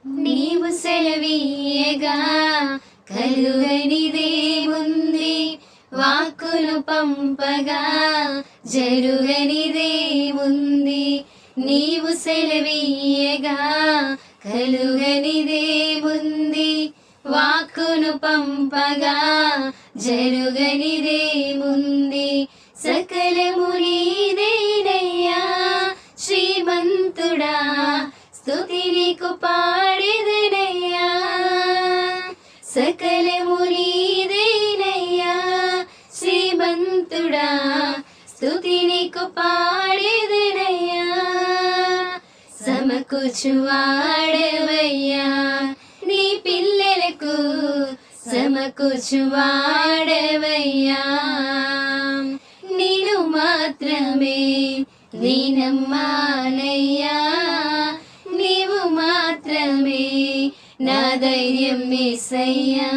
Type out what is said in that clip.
నీవు సెలవీయగా కలుగనిదేముంది, వాక్కును పంపగా జరుగనిదేముంది. నీవు సెలవీయగా కలుగనిదేముంది, వాక్కును పంపగా జరుగనిదేముంది. సకలము నీదేనయ్యా శ్రీమంతుడా, స్తుతి నీకు పాడెదనయ్యా. సకలము నీదేనయ్యా శ్రీమంతుడా, స్తుతి నీకు పాడెదనయ్యా. సమకూర్చువాడవయ్యా నీ పిల్లలకు, సమకూర్చువాడవయ్యా. నిన్ను మాత్రమే నమ్మానయ్యా, నీవు మాత్రమే నా ధైర్యం యేసయ్యా.